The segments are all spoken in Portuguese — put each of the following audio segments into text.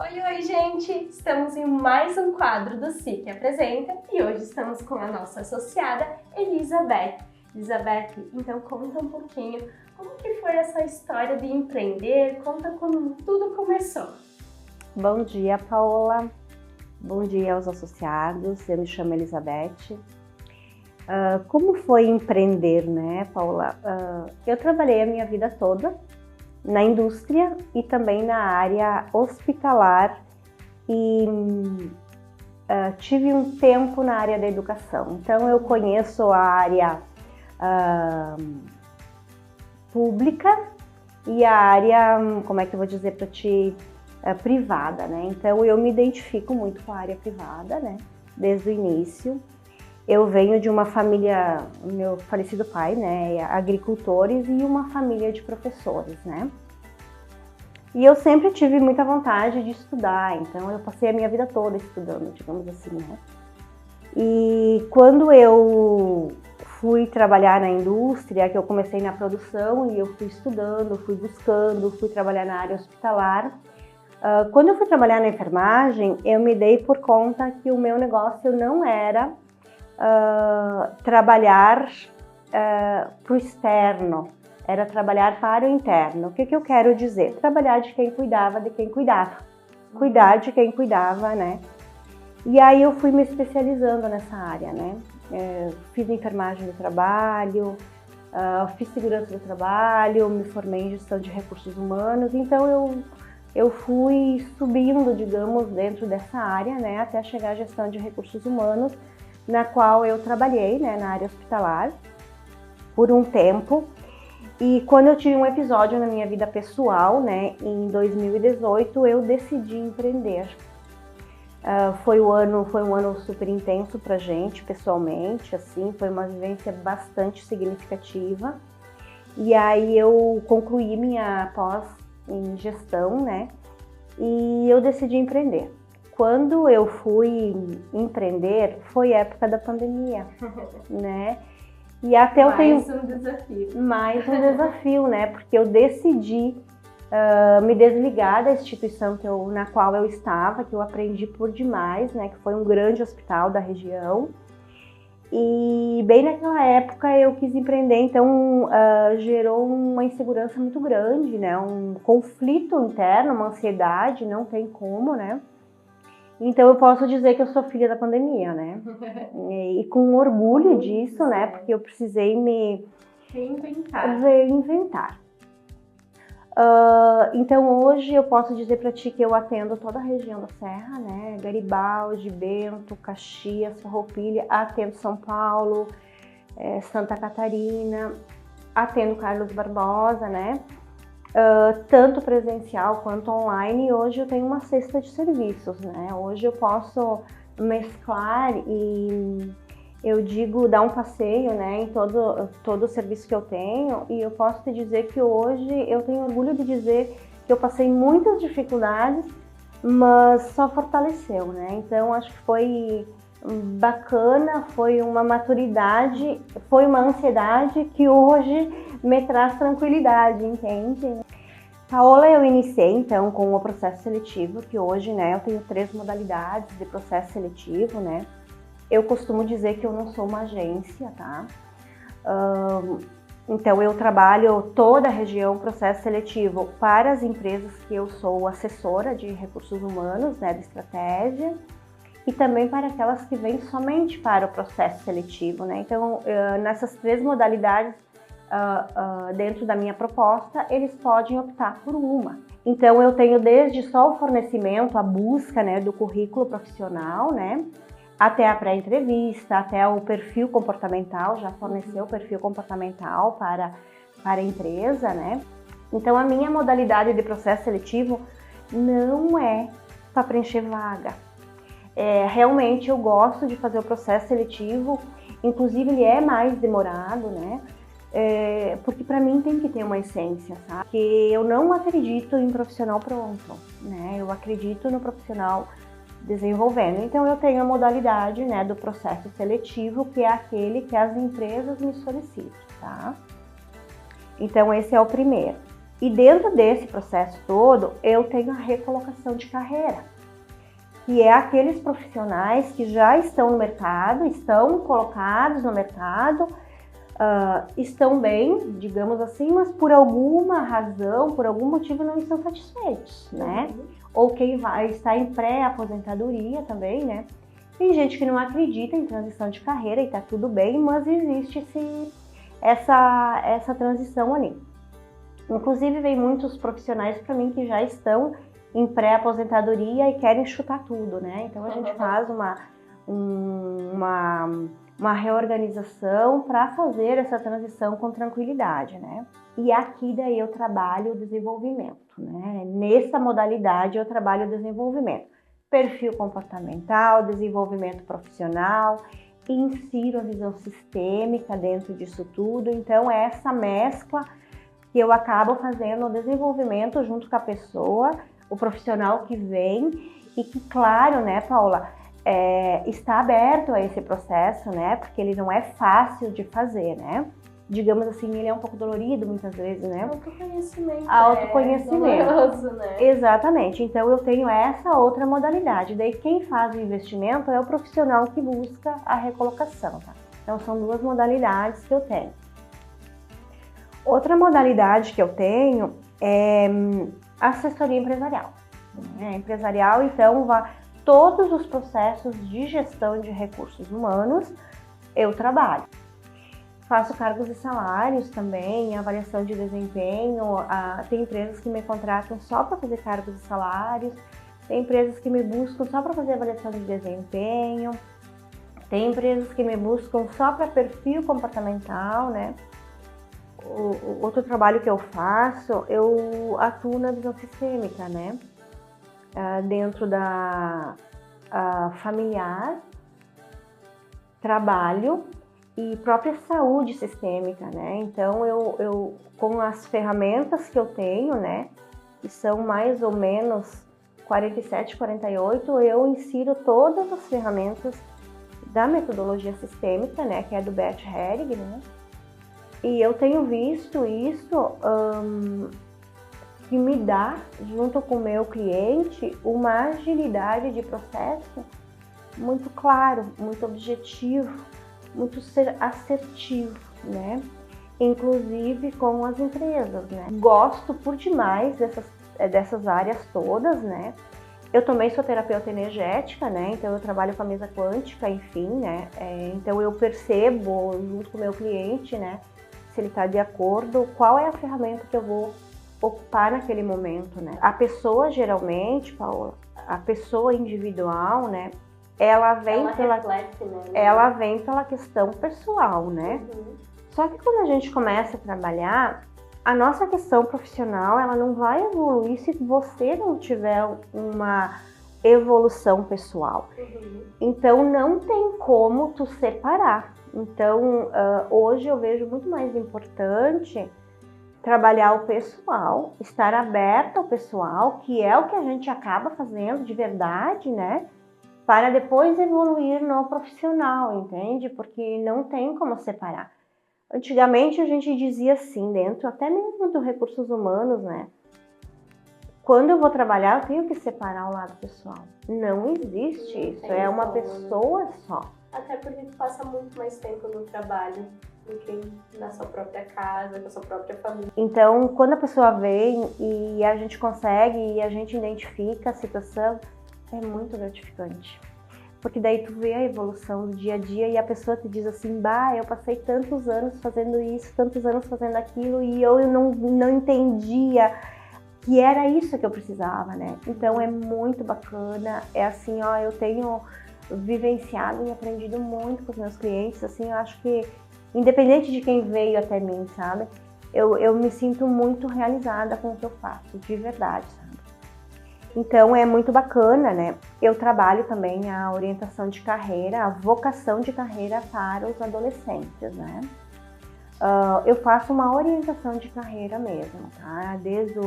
Oi, gente! Estamos em mais um quadro do SIC Apresenta e hoje estamos com a nossa associada Elizabeth. Elizabeth, então conta um pouquinho como que foi essa história de empreender, conta como tudo começou. Bom dia, Paola. Bom dia aos associados. Eu me chamo Elizabeth. Como foi empreender, né, Paola? Eu trabalhei a minha vida toda na indústria e também na área hospitalar e tive um tempo na área da educação. Então eu conheço a área pública e a área, como é que eu vou dizer para ti, privada, né? Então eu me identifico muito com a área privada, né? Desde o início. Eu venho de uma família, meu falecido pai, né, agricultores e uma família de professores, né? E eu sempre tive muita vontade de estudar, então eu passei a minha vida toda estudando, digamos assim, né? E quando eu fui trabalhar na indústria, que eu comecei na produção e eu fui estudando, fui buscando, fui trabalhar na área hospitalar. Quando eu fui trabalhar na enfermagem, eu me dei por conta que o meu negócio não era trabalhar para o externo, era trabalhar para o interno. O que eu quero dizer? Trabalhar de quem cuidava de quem cuidava, cuidar de quem cuidava, né? E aí eu fui me especializando nessa área, né? Fiz enfermagem do trabalho, fiz segurança do trabalho, me formei em gestão de recursos humanos, então eu fui subindo, digamos, dentro dessa área, né? Até chegar à gestão de recursos humanos, na qual eu trabalhei, né, na área hospitalar por um tempo. E quando eu tive um episódio na minha vida pessoal, né, em 2018, eu decidi empreender. Foi um ano super intenso pra gente, pessoalmente, assim, foi uma vivência bastante significativa. E aí eu concluí minha pós em gestão, né, e eu decidi empreender. Quando eu fui empreender, foi época da pandemia, né? E até eu tenho mais um desafio, né? Porque eu decidi me desligar da instituição na qual eu estava, que eu aprendi por demais, né? Que foi um grande hospital da região. E bem naquela época eu quis empreender, então gerou uma insegurança muito grande, né? Um conflito interno, uma ansiedade, não tem como, né? Então eu posso dizer que eu sou filha da pandemia, né? E com orgulho disso, né? Porque eu precisei me reinventar. Então hoje eu posso dizer para ti que eu atendo toda a região da Serra, né? Garibaldi, Bento, Caxias, Farroupilha, atendo São Paulo, Santa Catarina, atendo Carlos Barbosa, né? Tanto presencial quanto online, e hoje eu tenho uma cesta de serviços, né? Hoje eu posso mesclar e eu digo dar um passeio, né, em todo o serviço que eu tenho, e eu posso te dizer que hoje eu tenho orgulho de dizer que eu passei muitas dificuldades, mas só fortaleceu, né? Então acho que foi bacana, foi uma maturidade, foi uma ansiedade que hoje me traz tranquilidade, entende? Paola, eu iniciei então com o processo seletivo, que hoje, né, eu tenho 3 modalidades de processo seletivo, né? Eu costumo dizer que eu não sou uma agência, tá? Então eu trabalho toda a região processo seletivo para as empresas que eu sou assessora de recursos humanos, né, de estratégia, e também para aquelas que vêm somente para o processo seletivo, né? Então, nessas 3 modalidades, dentro da minha proposta, eles podem optar por uma. Então, eu tenho desde só o fornecimento, a busca, né, do currículo profissional, né, até a pré-entrevista, até o perfil comportamental, já forneceu o perfil comportamental para a empresa, né? Então, a minha modalidade de processo seletivo não é para preencher vaga. Realmente eu gosto de fazer o processo seletivo, inclusive ele é mais demorado, né? Porque para mim tem que ter uma essência, sabe? Porque eu não acredito em profissional pronto, né? Eu acredito no profissional desenvolvendo. Então eu tenho a modalidade, né, do processo seletivo, que é aquele que as empresas me solicitam, tá? Então esse é o primeiro. E dentro desse processo todo, eu tenho a recolocação de carreira, que é aqueles profissionais que já estão no mercado, estão colocados no mercado, estão bem, digamos assim, mas por alguma razão, por algum motivo não estão satisfeitos, né? Ou quem está em pré-aposentadoria também, né? Tem gente que não acredita em transição de carreira e tá tudo bem, mas existe essa transição ali. Inclusive, vem muitos profissionais para mim que já estão em pré-aposentadoria e querem chutar tudo, né? Então a gente faz uma reorganização para fazer essa transição com tranquilidade, né? E aqui daí eu trabalho o desenvolvimento, né? Nessa modalidade eu trabalho o desenvolvimento. Perfil comportamental, desenvolvimento profissional, insiro a visão sistêmica dentro disso tudo. Então é essa mescla que eu acabo fazendo o desenvolvimento junto com a pessoa, o profissional que vem e que, claro, né, Paula, está aberto a esse processo, né, porque ele não é fácil de fazer, né? Digamos assim, ele é um pouco dolorido muitas vezes, né? Autoconhecimento. Autoconhecimento. Doloroso, né? Exatamente. Então eu tenho essa outra modalidade. Daí quem faz o investimento é o profissional que busca a recolocação, tá? Então são duas modalidades que eu tenho. Outra modalidade que eu tenho é assessoria empresarial. Empresarial, então, todos os processos de gestão de recursos humanos eu trabalho. Faço cargos e salários também, avaliação de desempenho. Tem empresas que me contratam só para fazer cargos e salários, tem empresas que me buscam só para fazer avaliação de desempenho, tem empresas que me buscam só para perfil comportamental, né? O outro trabalho que eu faço, eu atuo na visão sistêmica, né? Dentro da familiar, trabalho e própria saúde sistêmica, né? Então, eu com as ferramentas que eu tenho, né? Que são mais ou menos 47, 48, eu insiro todas as ferramentas da metodologia sistêmica, né? Que é do Bert Helling, né? E eu tenho visto isso que me dá, junto com o meu cliente, uma agilidade de processo muito claro, muito objetivo, muito assertivo, né? Inclusive com as empresas, né? Gosto por demais dessas áreas todas, né? Eu também sou terapeuta energética, né? Então eu trabalho com a mesa quântica, enfim, né? Então eu percebo, junto com o meu cliente, né? Se ele está de acordo, qual é a ferramenta que eu vou ocupar naquele momento, né? A pessoa, geralmente, Paula, a pessoa individual, né? Ela vem pela questão pessoal, né? Só que quando a gente começa a trabalhar, a nossa questão profissional, ela não vai evoluir se você não tiver uma evolução pessoal. Então, não tem como tu separar. Então, hoje eu vejo muito mais importante trabalhar o pessoal, estar aberta ao pessoal, que é o que a gente acaba fazendo de verdade, né? Para depois evoluir no profissional, entende? Porque não tem como separar. Antigamente a gente dizia assim, dentro até mesmo dos recursos humanos, né? Quando eu vou trabalhar, eu tenho que separar o lado pessoal. Não existe isso, é uma pessoa só. Até porque tu passa muito mais tempo no trabalho do que na sua própria casa, com a sua própria família. Então, quando a pessoa vem e a gente consegue e a gente identifica a situação, é muito gratificante. Porque daí tu vê a evolução do dia a dia e a pessoa te diz assim, bah, eu passei tantos anos fazendo isso, tantos anos fazendo aquilo e eu não entendia que era isso que eu precisava, né? Então é muito bacana, é assim, ó, eu tenho vivenciado e aprendido muito com os meus clientes, assim, eu acho que independente de quem veio até mim, sabe? Eu me sinto muito realizada com o que eu faço, de verdade, sabe? Então é muito bacana, né? Eu trabalho também a orientação de carreira, a vocação de carreira para os adolescentes, né? Eu faço uma orientação de carreira mesmo, tá? Desde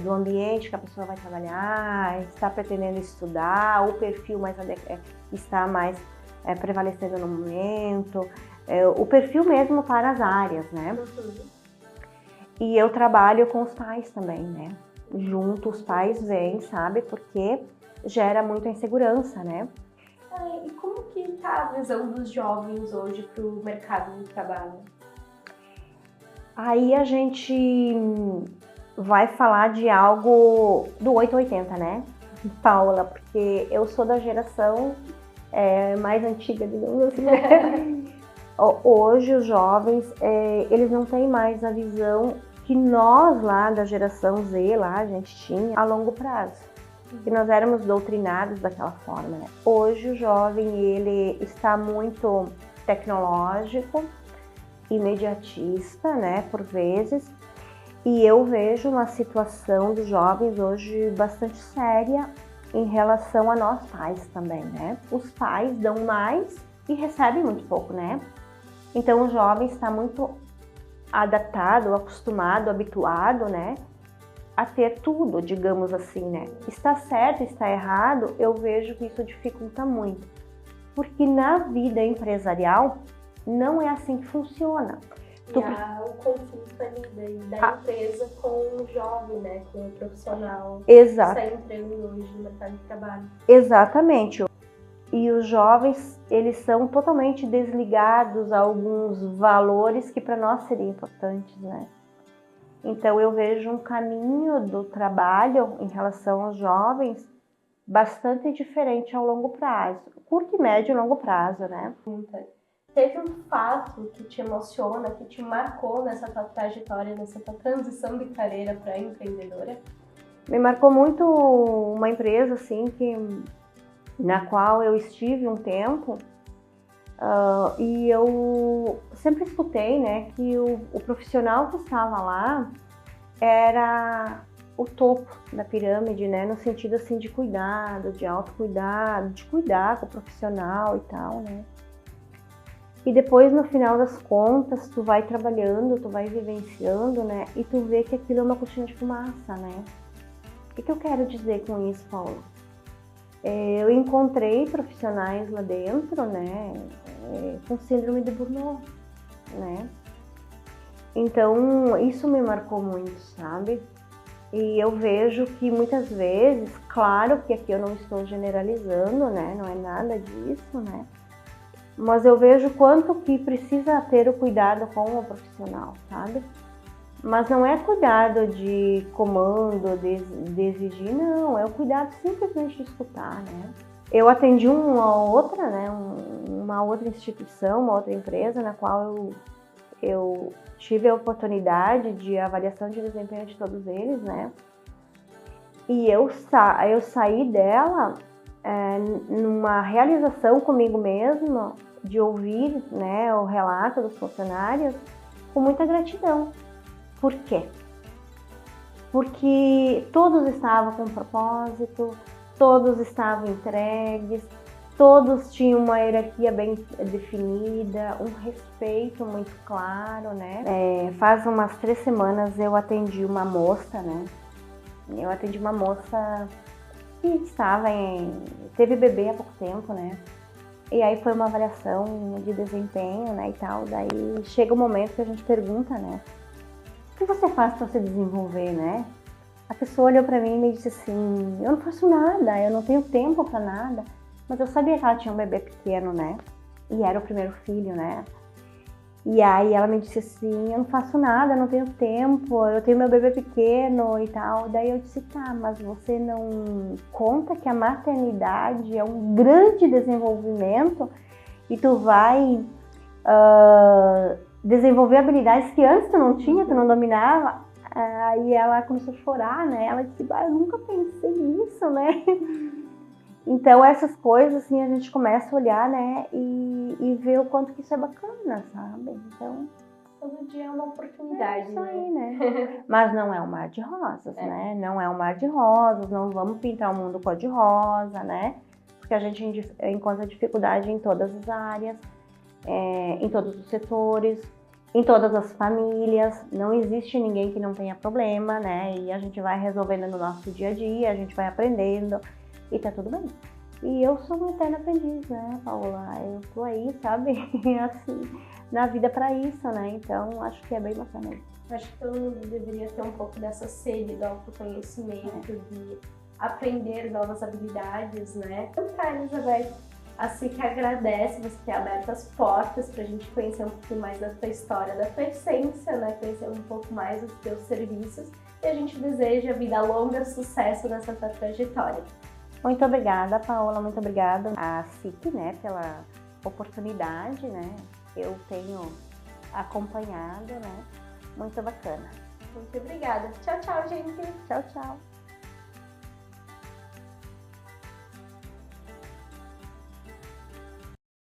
do ambiente que a pessoa vai trabalhar, está pretendendo estudar, o perfil está mais prevalecendo no momento, o perfil mesmo para as áreas, né? E eu trabalho com os pais também, né? Junto, os pais vêm, sabe? Porque gera muita insegurança, né? E como que tá a visão dos jovens hoje para o mercado de trabalho? Aí a gente vai falar de algo do 880, né, Paula? Porque eu sou da geração mais antiga, digamos assim, né? Hoje os jovens, eles não têm mais a visão que nós lá da geração Z, lá a gente tinha a longo prazo. Que nós éramos doutrinados daquela forma, né? Hoje o jovem, ele está muito tecnológico, imediatista, né, por vezes, e eu vejo uma situação dos jovens hoje bastante séria em relação a nós pais também, né? Os pais dão mais e recebem muito pouco, né? Então o jovem está muito adaptado, acostumado, habituado, né, a ter tudo, digamos assim, né? Está certo, está errado, eu vejo que isso dificulta muito, porque na vida empresarial não é assim que funciona. E há o conflito ali da empresa com o jovem, né? Com o profissional. Exato. Que está entrando hoje no mercado de trabalho. Exatamente. E os jovens, eles são totalmente desligados a alguns valores que para nós seriam importantes, né? Então eu vejo um caminho do trabalho em relação aos jovens bastante diferente ao longo prazo. Curto, médio e longo prazo, né? Teve um fato que te emociona, que te marcou nessa tua trajetória, nessa tua transição de carreira para empreendedora? Me marcou muito uma empresa assim na qual eu estive um tempo e eu sempre escutei, né, que o profissional que estava lá era o topo da pirâmide, né, no sentido assim de cuidado, de autocuidado, de cuidar com o profissional e tal, né. E depois, no final das contas, tu vai trabalhando, tu vai vivenciando, né? E tu vê que aquilo é uma cortina de fumaça, né? O que eu quero dizer com isso, Paula? Eu encontrei profissionais lá dentro, né? Com síndrome de Burnout, né? Então, isso me marcou muito, sabe? E eu vejo que muitas vezes, claro que aqui eu não estou generalizando, né? Não é nada disso, né? Mas eu vejo quanto que precisa ter o cuidado com o profissional, sabe? Mas não é cuidado de comando, de exigir, não. É o cuidado simplesmente de escutar, né? Eu atendi uma outra, né? Uma outra instituição, uma outra empresa na qual eu tive a oportunidade de avaliação de desempenho de todos eles, né? E eu saí dela numa realização comigo mesma de ouvir, né, o relato dos funcionários com muita gratidão. Por quê? Porque todos estavam com propósito, todos estavam entregues, todos tinham uma hierarquia bem definida, um respeito muito claro, né? Faz umas 3 semanas eu atendi uma moça, né? Eu atendi uma moça que teve bebê há pouco tempo, né? E aí foi uma avaliação de desempenho, né, e tal. Daí chega o momento que a gente pergunta, né? O que você faz para se desenvolver, né? A pessoa olhou para mim e me disse assim, eu não faço nada, eu não tenho tempo para nada. Mas eu sabia que ela tinha um bebê pequeno, né? E era o primeiro filho, né? E aí ela me disse assim, eu não faço nada, eu não tenho tempo, eu tenho meu bebê pequeno e tal. Daí eu disse, tá, mas você não conta que a maternidade é um grande desenvolvimento e tu vai desenvolver habilidades que antes tu não tinha, tu não dominava? Aí ela começou a chorar, né? Ela disse, eu nunca pensei nisso, né? Então essas coisas, assim, a gente começa a olhar, né, e ver o quanto que isso é bacana, sabe? Então, todo dia é uma oportunidade, isso aí, né? Mas não é um mar de rosas, né? Não é um mar de rosas, não vamos pintar o mundo cor-de-rosa, né? Porque a gente encontra dificuldade em todas as áreas, em todos os setores, em todas as famílias. Não existe ninguém que não tenha problema, né? E a gente vai resolvendo no nosso dia a dia, a gente vai aprendendo. E tá tudo bem. E eu sou uma eterna aprendiz, né, Paula? Eu tô aí, sabe, assim, na vida pra isso, né? Então, acho que é bem bacana isso. Acho que todo mundo deveria ter um pouco dessa sede do autoconhecimento, de aprender novas habilidades, né? Então tá, Elizabeth, assim que agradece você ter aberto as portas para a gente conhecer um pouquinho mais da tua história, da tua essência, né? Conhecer um pouco mais dos teus serviços e a gente deseja vida longa, sucesso nessa tua trajetória. Muito obrigada, Paola, muito obrigada à SIC, né, pela oportunidade, né? Eu tenho acompanhado, né? Muito bacana. Muito obrigada. Tchau, tchau, gente. Tchau, tchau.